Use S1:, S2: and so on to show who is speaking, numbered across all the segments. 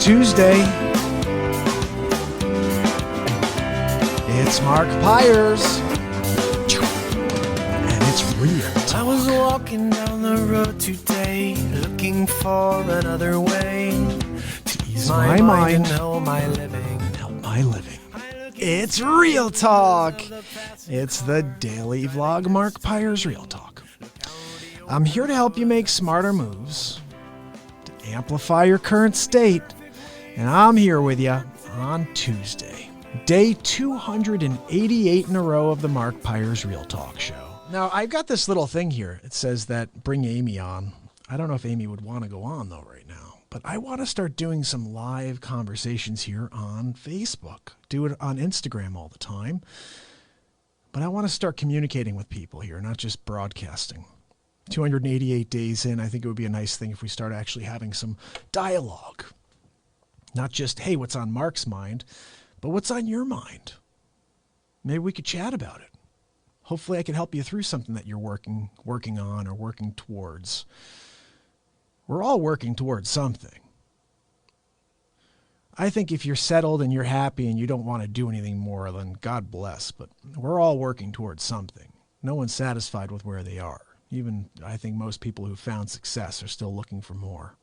S1: Tuesday. It's Mark Pyers. And it's real talk.
S2: I was walking down the road today, looking for another way to ease my mind and help my living.
S1: It's real talk. It's the daily vlog, Mark Pyers Real Talk. I'm here to help you make smarter moves, to amplify your current state, and I'm here with you on Tuesday, day 288 in a row of the Mark Pyers Real Talk show. Now, I've got this little thing here. It says that bring Amy on. I don't know if Amy would want to go on, though, right now. But I want to start doing some live conversations here on Facebook. Do it on Instagram all the time. But I want to start communicating with people here, not just broadcasting. 288 days in, I think it would be a nice thing if we start actually having some dialogue. Not just, hey, what's on Mark's mind, but what's on your mind? Maybe we could chat about it. Hopefully I can help you through something that you're working on or working towards. We're all working towards something. I think if you're settled and you're happy and you don't want to do anything more, then God bless. But we're all working towards something. No one's satisfied with where they are. Even I think most people who've found success are still looking for more.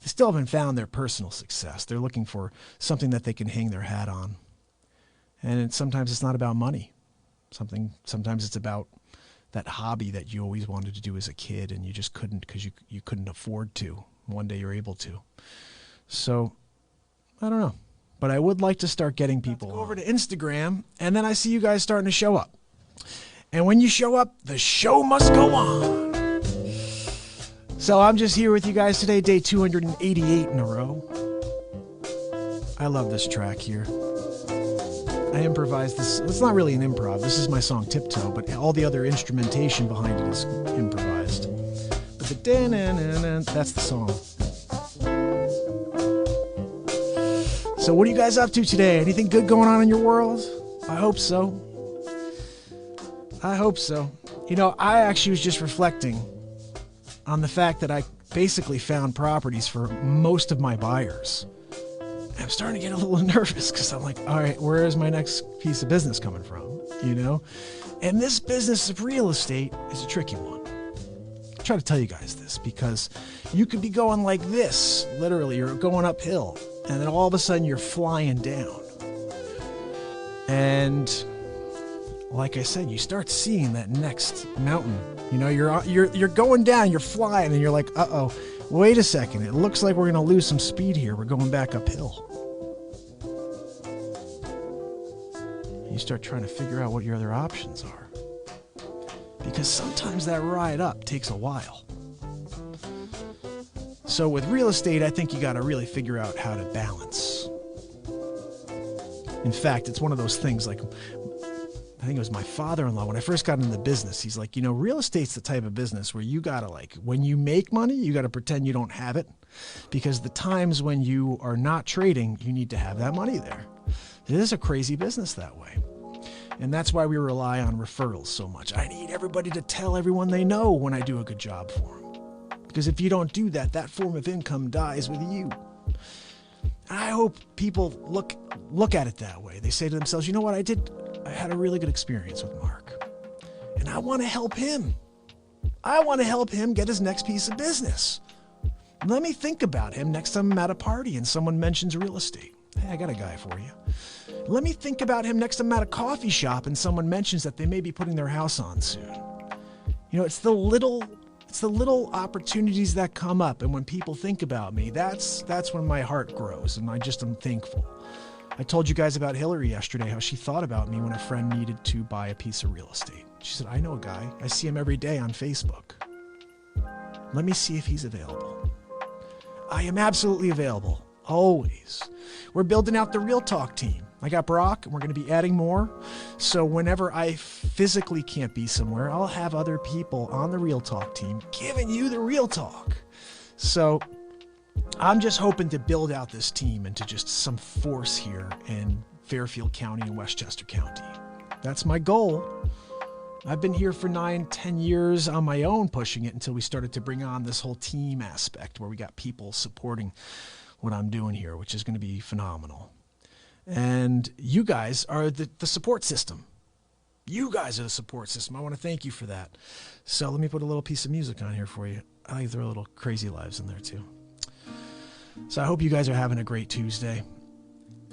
S1: They still haven't found their personal success. They're looking for something that they can hang their hat on. And sometimes it's not about money. Sometimes it's about that hobby that you always wanted to do as a kid and you just couldn't because you couldn't afford to. One day you're able to. So, I don't know. But I would like to start getting people over to Instagram, and then I see you guys starting to show up. And when you show up, the show must go on. So I'm just here with you guys today, day 288 in a row. I love this track here. I improvised this. It's not really an improv. This is my song Tiptoe, but all the other instrumentation behind it is improvised. But the da-na-na-na, that's the song. So what are you guys up to today? Anything good going on in your world? I hope so. You know, I actually was just reflecting on the fact that I basically found properties for most of my buyers. I'm starting to get a little nervous because I'm like, all right, where is my next piece of business coming from? You know? And this business of real estate is a tricky one. I try to tell you guys this because you could be going like this, literally, you're going uphill, and then all of a sudden you're flying down. And like I said, you start seeing that next mountain. You know, you're going down, you're flying, and you're like, uh-oh, wait a second. It looks like we're going to lose some speed here. We're going back uphill. You start trying to figure out what your other options are. Because sometimes that ride up takes a while. So with real estate, I think you got to really figure out how to balance. In fact, it's one of those things like, I think it was my father-in-law, when I first got into the business, he's like, you know, real estate's the type of business where you got to like, when you make money, you got to pretend you don't have it. Because the times when you are not trading, you need to have that money there. It is a crazy business that way. And that's why we rely on referrals so much. I need everybody to tell everyone they know when I do a good job for them. Because if you don't do that, that form of income dies with you. I hope people look at it that way. They say to themselves, you know what, I had a really good experience with Mark. And I want to help him. I want to help him get his next piece of business. Let me think about him next time I'm at a party and someone mentions real estate. Hey, I got a guy for you. Let me think about him next time I'm at a coffee shop and someone mentions that they may be putting their house on soon. You know, it's the little opportunities that come up, and when people think about me, that's when my heart grows, and I just am thankful. I told you guys about Hillary yesterday, how she thought about me when a friend needed to buy a piece of real estate. She said, I know a guy. I see him every day on Facebook. Let me see if he's available. I am absolutely available. Always. We're building out the Real Talk team. I got Brock, and we're going to be adding more. So whenever I physically can't be somewhere, I'll have other people on the Real Talk team giving you the Real Talk. So I'm just hoping to build out this team into just some force here in Fairfield County and Westchester County. That's my goal. I've been here for 9-10 years on my own pushing it until we started to bring on this whole team aspect where we got people supporting what I'm doing here, which is going to be phenomenal. And you guys are the support system. You guys are the support system. I want to thank you for that. So let me put a little piece of music on here for you. I like to throw a little Crazy Lives in there too. So I hope you guys are having a great Tuesday.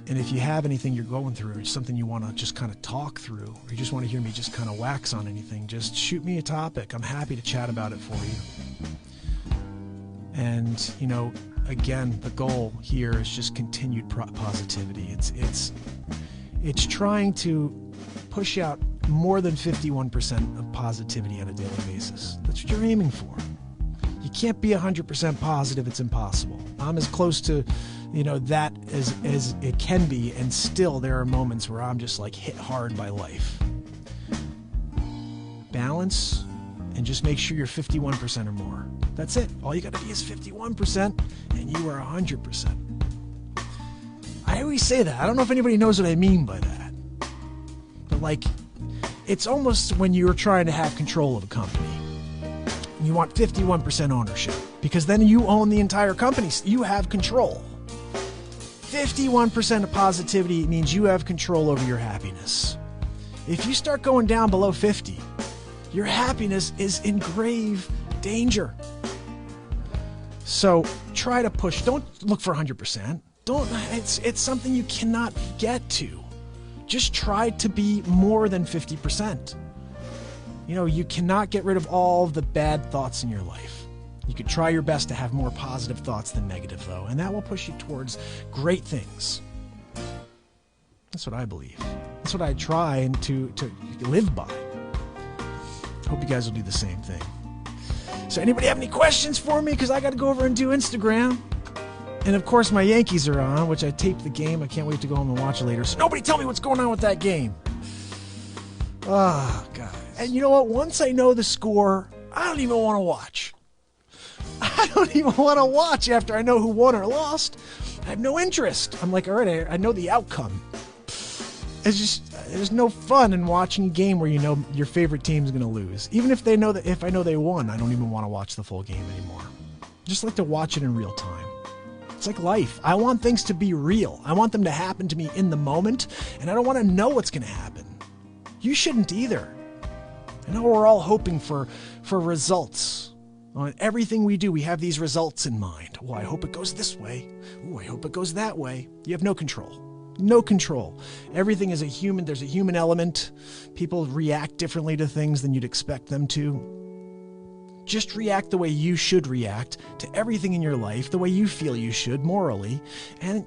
S1: And if you have anything you're going through, or something you want to just kind of talk through, or you just want to hear me just kind of wax on anything, just shoot me a topic. I'm happy to chat about it for you. And, you know, again, the goal here is just continued positivity. It's trying to push out more than 51% of positivity on a daily basis. That's what you're aiming for. You can't be 100% positive. It's impossible. I'm as close to, you know, that as it can be, and still there are moments where I'm just like hit hard by life. Balance, and just make sure you're 51% or more. That's it. All you got to be is 51%, and you are 100%. I always say that. I don't know if anybody knows what I mean by that. But like, it's almost when you're trying to have control of a company. You want 51% ownership, because then you own the entire company. You have control. 51% of positivity means you have control over your happiness. If you start going down below 50, your happiness is in grave danger. So try to push. Don't look for 100%. It's something you cannot get to. Just try to be more than 50%. You know, you cannot get rid of all of the bad thoughts in your life. You could try your best to have more positive thoughts than negative, though, and that will push you towards great things. That's what I believe. That's what I try to live by. Hope you guys will do the same thing. So anybody have any questions for me? Because I got to go over and do Instagram. And of course my Yankees are on, which I taped the game. I can't wait to go home and watch it later. So nobody tell me what's going on with that game. Ah, guys. And you know what? Once I know the score, I don't even want to watch. I don't even want to watch after I know who won or lost. I have no interest. I'm like, all right, I know the outcome. It's just, there's no fun in watching a game where you know your favorite team's going to lose. Even if I know they won, I don't even want to watch the full game anymore. I just like to watch it in real time. It's like life. I want things to be real. I want them to happen to me in the moment, and I don't want to know what's going to happen. You shouldn't either. I know we're all hoping for results. On everything we do, we have these results in mind. Oh, I hope it goes this way. Oh, I hope it goes that way. You have no control. No control. Everything is there's a human element. People react differently to things than you'd expect them to. Just react the way you should react to everything in your life, the way you feel you should morally. And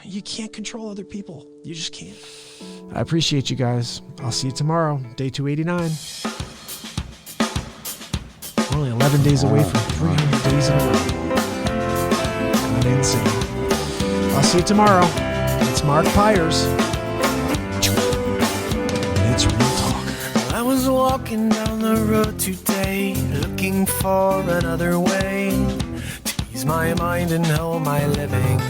S1: you can't control other people. You just can't. I appreciate you guys. I'll see you tomorrow, day 289. We're only 11 days away from 300 days in a row. Kind of insane. I'll see you tomorrow. It's Mark Pyers. And it's Real Talk.
S2: I was walking down the road today, looking for another way to ease my mind and help my living.